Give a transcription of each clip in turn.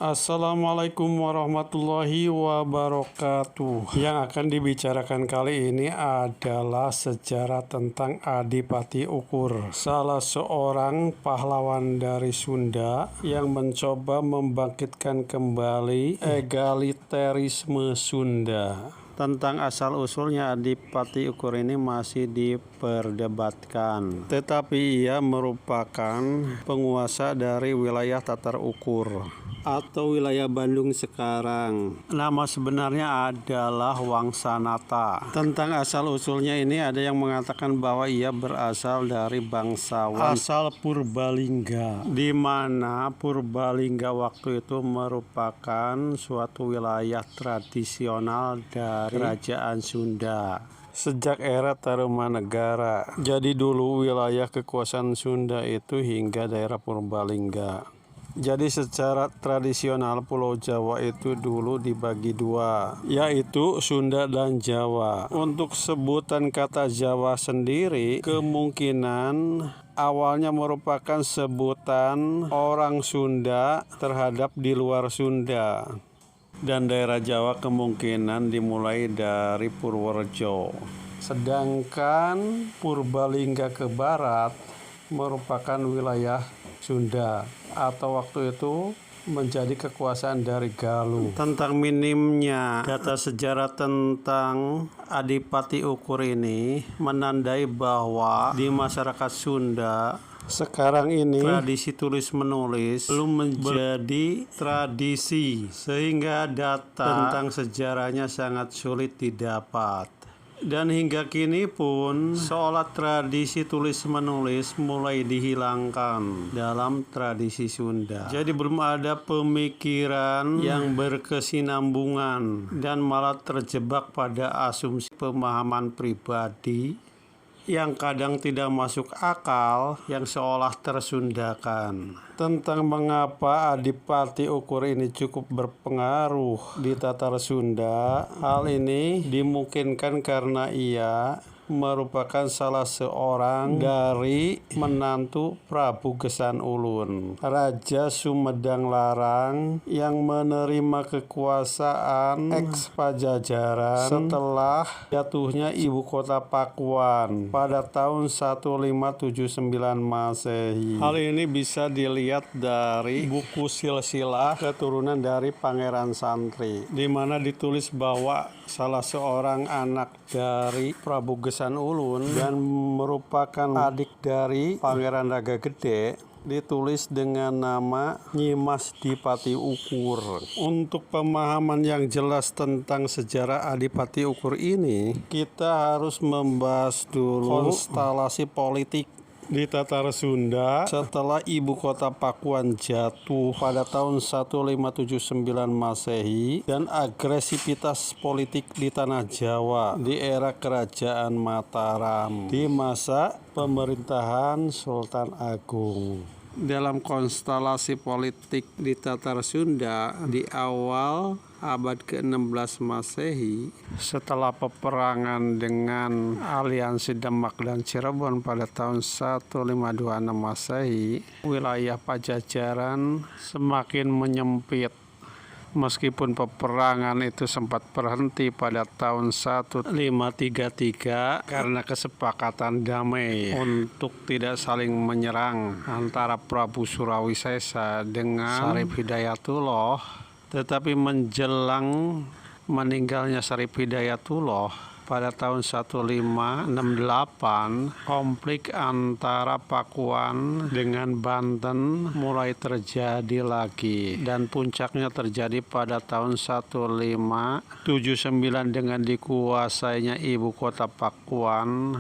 Assalamualaikum warahmatullahi wabarakatuh. Yang akan dibicarakan kali ini adalah sejarah tentang Adipati Ukur, salah seorang pahlawan dari Sunda yang mencoba membangkitkan kembali egaliterisme Sunda. Tentang asal-usulnya Adipati Ukur ini masih diperdebatkan, tetapi ia merupakan penguasa dari wilayah Tatar Ukur atau wilayah Bandung sekarang. Nama sebenarnya adalah Wangsanata. Tentang asal-usulnya ini ada yang mengatakan bahwa ia berasal dari bangsawan asal Purbalingga, di mana Purbalingga waktu itu merupakan suatu wilayah tradisional dari Kerajaan Sunda sejak era Tarumanegara. Jadi dulu wilayah kekuasaan Sunda itu hingga daerah Purbalingga. Jadi secara tradisional Pulau Jawa itu dulu dibagi dua, yaitu Sunda dan Jawa. Untuk sebutan kata Jawa sendiri kemungkinan awalnya merupakan sebutan orang Sunda terhadap di luar Sunda. Dan daerah Jawa kemungkinan dimulai dari Purworejo. Sedangkan Purbalingga ke barat merupakan wilayah Sunda atau waktu itu menjadi kekuasaan dari Galuh. Tentang minimnya data sejarah tentang Adipati Ukur ini menandai bahwa di masyarakat Sunda sekarang ini tradisi tulis menulis belum menjadi tradisi, sehingga data tentang sejarahnya sangat sulit didapat. Dan hingga kini pun seolah tradisi tulis menulis mulai dihilangkan dalam tradisi Sunda. Jadi belum ada pemikiran yang berkesinambungan dan malah terjebak pada asumsi pemahaman pribadi yang kadang tidak masuk akal, yang seolah tersundakan. Tentang mengapa Adipati Ukur ini cukup berpengaruh di Tatar Sunda, hal ini dimungkinkan karena ia merupakan salah seorang dari menantu Prabu Gesan Ulun, Raja Sumedang Larang yang menerima kekuasaan ex-Pajajaran setelah jatuhnya ibu kota Pakuan pada tahun 1579 Masehi. Hal ini bisa dilihat dari buku silsilah keturunan dari Pangeran Santri, di mana ditulis bahwa salah seorang anak dari Prabu Gesan Ulun dan merupakan adik dari Pangeran Raga Gede ditulis dengan nama Nyimas Dipati Ukur. Untuk pemahaman yang jelas tentang sejarah Adipati Ukur ini, kita harus membahas dulu konstelasi politik di Tatar Sunda setelah ibu kota Pakuan jatuh pada tahun 1579 Masehi dan agresivitas politik di tanah Jawa di era Kerajaan Mataram di masa pemerintahan Sultan Agung. Dalam konstelasi politik di Tatar Sunda di awal abad ke-16 Masehi, setelah peperangan dengan aliansi Demak dan Cirebon pada tahun 1526 Masehi, wilayah Pajajaran semakin menyempit. Meskipun peperangan itu sempat berhenti pada tahun 1533 karena kesepakatan damai untuk tidak saling menyerang antara Prabu Surawisesa dengan Syarif Hidayatullah, tetapi menjelang meninggalnya Syarif Hidayatullah pada tahun 1568, konflik antara Pakuan dengan Banten mulai terjadi lagi, dan puncaknya terjadi pada tahun 1579 dengan dikuasainya ibu kota Pakuan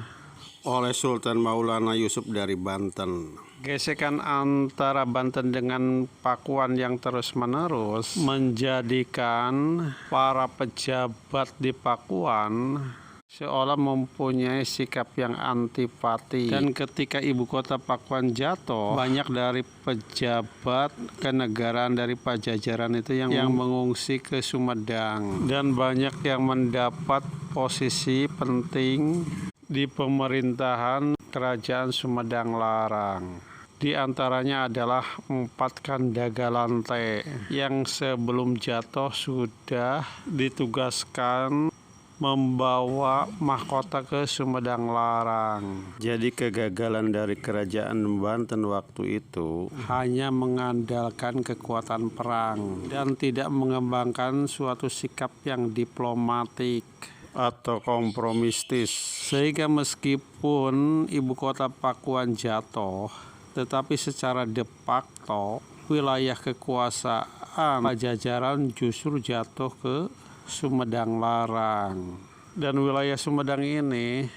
oleh Sultan Maulana Yusuf dari Banten. Gesekan antara Banten dengan Pakuan yang terus-menerus menjadikan para pejabat di Pakuan seolah mempunyai sikap yang antipati. Dan ketika ibu kota Pakuan jatuh, banyak dari pejabat kenegaraan dari Pajajaran itu yang mengungsi ke Sumedang, dan banyak yang mendapat posisi penting di pemerintahan Kerajaan Sumedang Larang. Di antaranya adalah 4 Kandagalantai yang sebelum jatuh sudah ditugaskan membawa mahkota ke Sumedang Larang. Jadi kegagalan dari kerajaan Banten waktu itu hanya mengandalkan kekuatan perang dan tidak mengembangkan suatu sikap yang diplomatik atau kompromistis, sehingga meskipun ibu kota Pakuan jatuh, tetapi secara de facto wilayah kekuasaan Pajajaran justru jatuh ke Sumedang Larang, dan wilayah Sumedang ini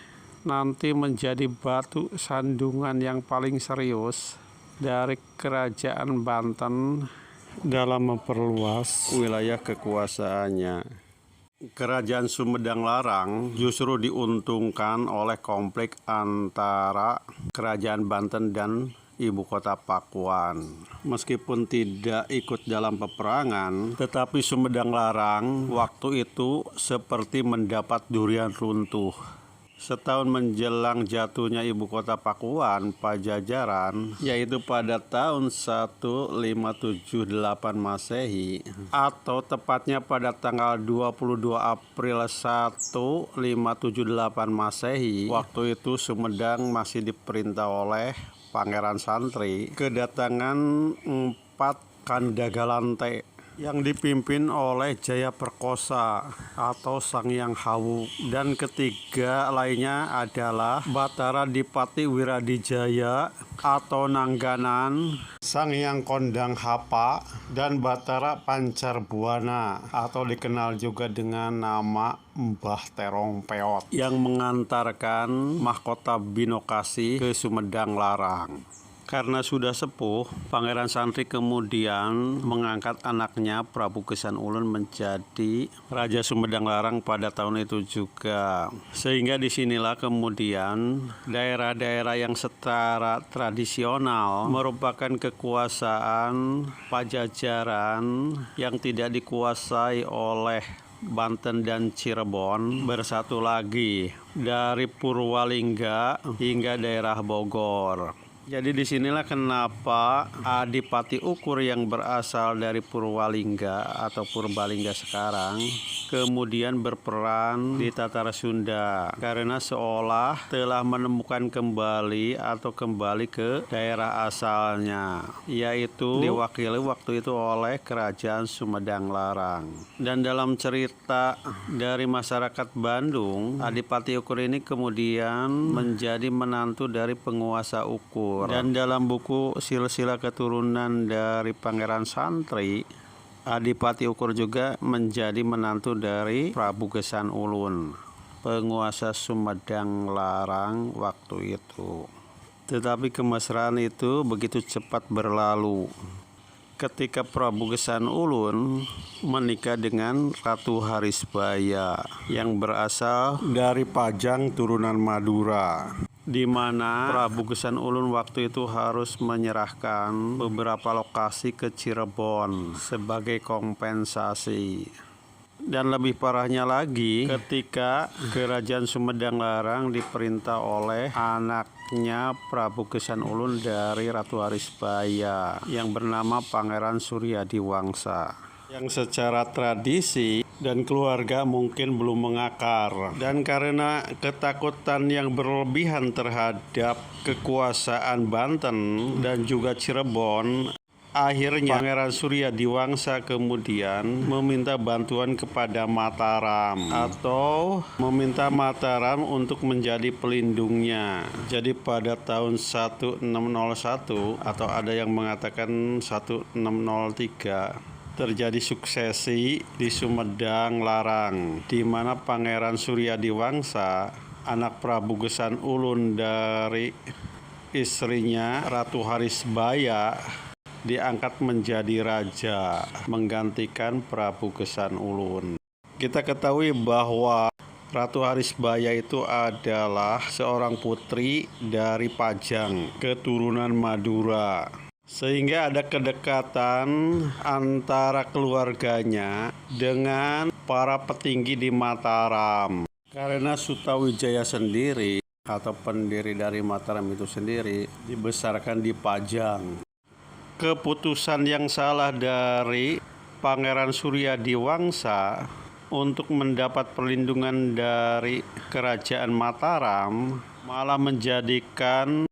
nanti menjadi batu sandungan yang paling serius dari kerajaan Banten dalam memperluas wilayah kekuasaannya. Kerajaan Sumedang Larang justru diuntungkan oleh konflik antara kerajaan Banten dan ibu kota Pakuan. Meskipun tidak ikut dalam peperangan, tetapi Sumedang Larang waktu itu seperti mendapat durian runtuh. Setahun menjelang jatuhnya ibu kota Pakuan, Pajajaran, yaitu pada tahun 1578 Masehi, atau tepatnya pada tanggal 22 April 1578 Masehi, waktu itu Sumedang masih diperintah oleh Pangeran Santri kedatangan 4 Kandagalantai yang dipimpin oleh Jaya Perkosa atau Sang Hyang Hawu, dan ketiga lainnya adalah Batara Dipati Wiradijaya atau Nangganan, Sang Hyang Kondang Hapa, dan Batara Pancarbuana atau dikenal juga dengan nama Mbah Terong Peot, yang mengantarkan mahkota Binokasi ke Sumedang Larang. Karena sudah sepuh, Pangeran Santri kemudian mengangkat anaknya Prabu Gesan Ulun menjadi Raja Sumedang Larang pada tahun itu juga. Sehingga disinilah kemudian daerah-daerah yang secara tradisional merupakan kekuasaan Pajajaran yang tidak dikuasai oleh Banten dan Cirebon bersatu lagi dari Purwalingga hingga daerah Bogor. Jadi disinilah kenapa Adipati Ukur yang berasal dari Purwalingga atau Purbalingga sekarang kemudian berperan di Tatara Sunda, karena seolah telah menemukan kembali atau kembali ke daerah asalnya, yaitu diwakili waktu itu oleh Kerajaan Sumedang Larang. Dan dalam cerita dari masyarakat Bandung, Adipati Ukur ini kemudian menjadi menantu dari penguasa Ukur. Dan dalam buku Silsilah Keturunan dari Pangeran Santri, Adipati Ukur juga menjadi menantu dari Prabu Gesan Ulun, penguasa Sumedang Larang waktu itu. Tetapi kemesraan itu begitu cepat berlalu ketika Prabu Gesan Ulun menikah dengan Ratu Harisbaya yang berasal dari Pajang turunan Madura, di mana Prabu Gesan Ulun waktu itu harus menyerahkan beberapa lokasi ke Cirebon sebagai kompensasi. Dan lebih parahnya lagi, ketika Kerajaan Sumedang Larang diperintah oleh anaknya Prabu Gesan Ulun dari Ratu Harisbaya yang bernama Pangeran Suryadi Wangsa, yang secara tradisi dan keluarga mungkin belum mengakar, dan karena ketakutan yang berlebihan terhadap kekuasaan Banten dan juga Cirebon, akhirnya Pangeran Suryadi Wangsa kemudian meminta bantuan kepada Mataram atau meminta Mataram untuk menjadi pelindungnya. Jadi pada tahun 1601 atau ada yang mengatakan 1603 terjadi suksesi di Sumedang Larang, di mana Pangeran Suryadi Wangsa, anak Prabu Gesan Ulun dari istrinya Ratu Harisbaya, diangkat menjadi raja menggantikan Prabu Gesan Ulun. Kita ketahui bahwa Ratu Harisbaya itu adalah seorang putri dari Pajang, keturunan Madura, sehingga ada kedekatan antara keluarganya dengan para petinggi di Mataram. Karena Sutawijaya sendiri atau pendiri dari Mataram itu sendiri dibesarkan di Pajang. Keputusan yang salah dari Pangeran Suryadiwangsa untuk mendapat perlindungan dari Kerajaan Mataram malah menjadikan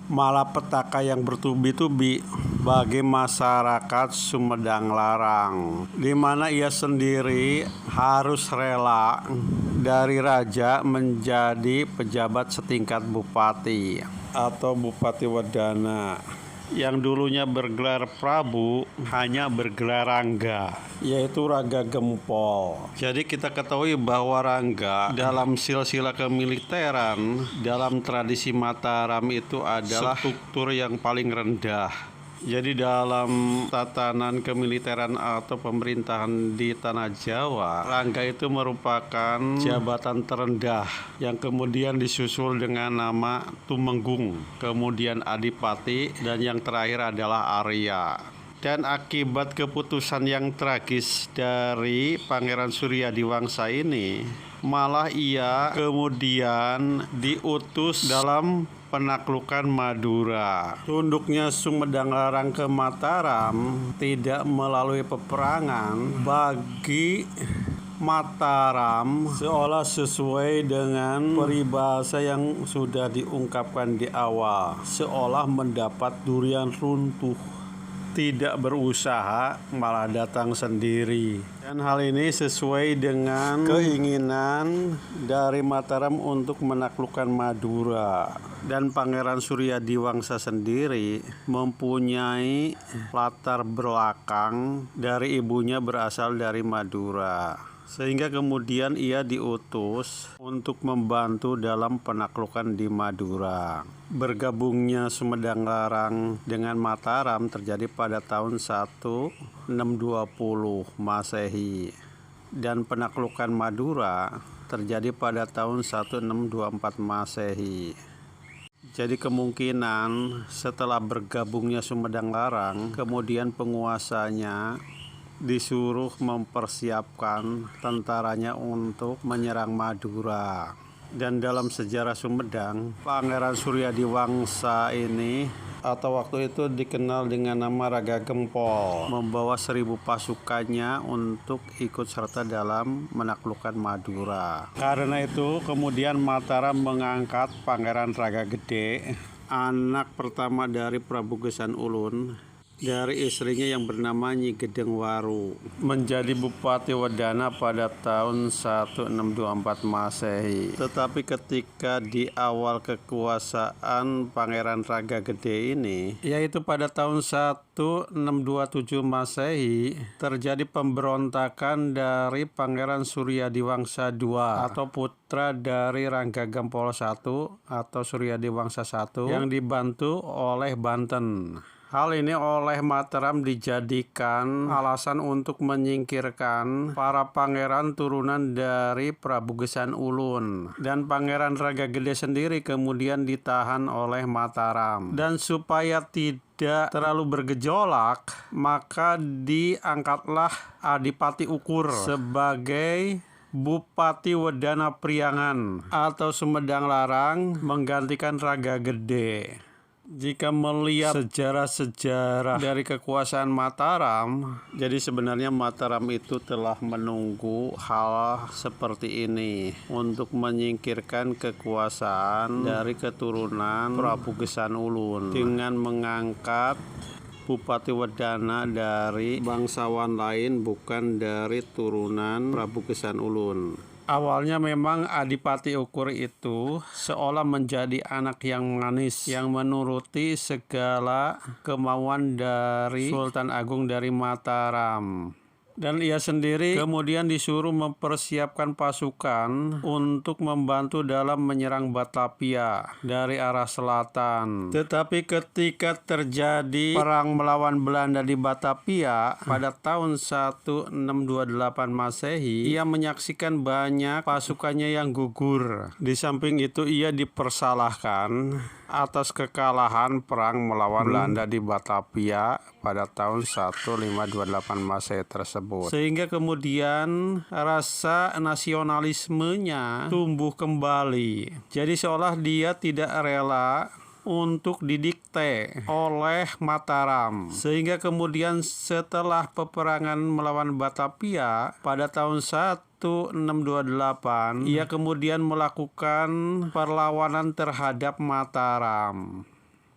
malapetaka yang bertubi-tubi bagi masyarakat Sumedang Larang, di mana ia sendiri harus rela dari raja menjadi pejabat setingkat bupati atau Bupati Wedana, yang dulunya bergelar Prabu hanya bergelar Rangga, yaitu Raga Gempol. Jadi kita ketahui bahwa Rangga dalam silsilah kemiliteran dalam tradisi Mataram itu adalah struktur yang paling rendah. Jadi dalam tatanan kemiliteran atau pemerintahan di Tanah Jawa, Rangga itu merupakan jabatan terendah yang kemudian disusul dengan nama Tumenggung, kemudian Adipati, dan yang terakhir adalah Arya. Dan akibat keputusan yang tragis dari Pangeran Suryadiwangsa ini, malah ia kemudian diutus dalam penaklukan Madura. Tunduknya Sumedang Larang ke Mataram tidak melalui peperangan bagi Mataram seolah sesuai dengan peribahasa yang sudah diungkapkan di awal, seolah mendapat durian runtuh, tidak berusaha malah datang sendiri. Dan hal ini sesuai dengan keinginan dari Mataram untuk menaklukkan Madura. Dan Pangeran Suryadiwangsa sendiri mempunyai latar belakang dari ibunya berasal dari Madura, sehingga kemudian ia diutus untuk membantu dalam penaklukan di Madura. Bergabungnya Sumedang Larang dengan Mataram terjadi pada tahun 1620 Masehi, dan penaklukan Madura terjadi pada tahun 1624 Masehi. Jadi kemungkinan setelah bergabungnya Sumedang Larang, kemudian penguasanya disuruh mempersiapkan tentaranya untuk menyerang Madura. Dan dalam sejarah Sumedang, Pangeran Suryadiwangsa ini atau waktu itu dikenal dengan nama Raga Gempol, membawa 1000 pasukannya untuk ikut serta dalam menaklukkan Madura. Karena itu kemudian Mataram mengangkat Pangeran Raga Gede, anak pertama dari Prabu Gesan Ulun, dari istrinya yang bernama Nyi Gedeng Waru, menjadi Bupati Wedana pada tahun 1624 Masehi. Tetapi ketika di awal kekuasaan Pangeran Raga Gede ini, yaitu pada tahun 1627 Masehi, terjadi pemberontakan dari Pangeran Suryadiwangsa II atau putra dari Rangga Gempol I atau Suryadiwangsa I yang dibantu oleh Banten. Hal ini oleh Mataram dijadikan alasan untuk menyingkirkan para pangeran turunan dari Prabu Gesan Ulun, dan Pangeran Raga Gede sendiri kemudian ditahan oleh Mataram. Dan supaya tidak terlalu bergejolak, maka diangkatlah Adipati Ukur sebagai Bupati Wedana Priangan atau Sumedang Larang menggantikan Raga Gede. Jika melihat sejarah-sejarah dari kekuasaan Mataram, jadi sebenarnya Mataram itu telah menunggu hal seperti ini untuk menyingkirkan kekuasaan dari keturunan Prabu Gesan Ulun dengan mengangkat Bupati Wedana dari bangsawan lain bukan dari turunan Prabu Gesan Ulun. Awalnya memang Adipati Ukur itu seolah menjadi anak yang manis yang menuruti segala kemauan dari Sultan Agung dari Mataram. Dan ia sendiri kemudian disuruh mempersiapkan pasukan untuk membantu dalam menyerang Batavia dari arah selatan. Tetapi ketika terjadi perang melawan Belanda di Batavia pada tahun 1628 Masehi, ia menyaksikan banyak pasukannya yang gugur. Di samping itu ia dipersalahkan atas kekalahan perang melawan Belanda di Batavia pada tahun 1528 Masehi tersebut. Sehingga kemudian rasa nasionalismenya tumbuh kembali. Jadi seolah dia tidak rela untuk didikte oleh Mataram, sehingga kemudian setelah peperangan melawan Batavia pada tahun 1628 ia kemudian melakukan perlawanan terhadap Mataram.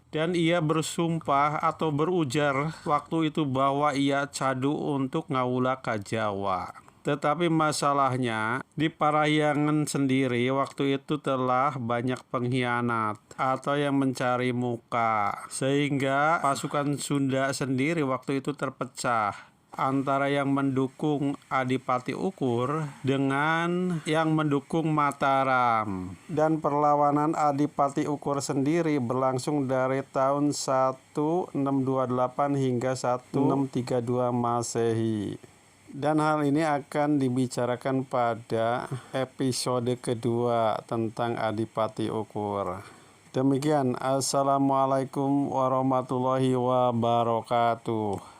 Dan ia bersumpah atau berujar waktu itu bahwa ia cadu untuk ngawula ka Jawa. Tetapi masalahnya di Parahyangan sendiri waktu itu telah banyak pengkhianat atau yang mencari muka, sehingga pasukan Sunda sendiri waktu itu terpecah antara yang mendukung Adipati Ukur dengan yang mendukung Mataram. Dan perlawanan Adipati Ukur sendiri berlangsung dari tahun 1628 hingga 1632 Masehi. Dan hal ini akan dibicarakan pada episode kedua tentang Adipati Ukur. Demikian, Assalamualaikum warahmatullahi wabarakatuh.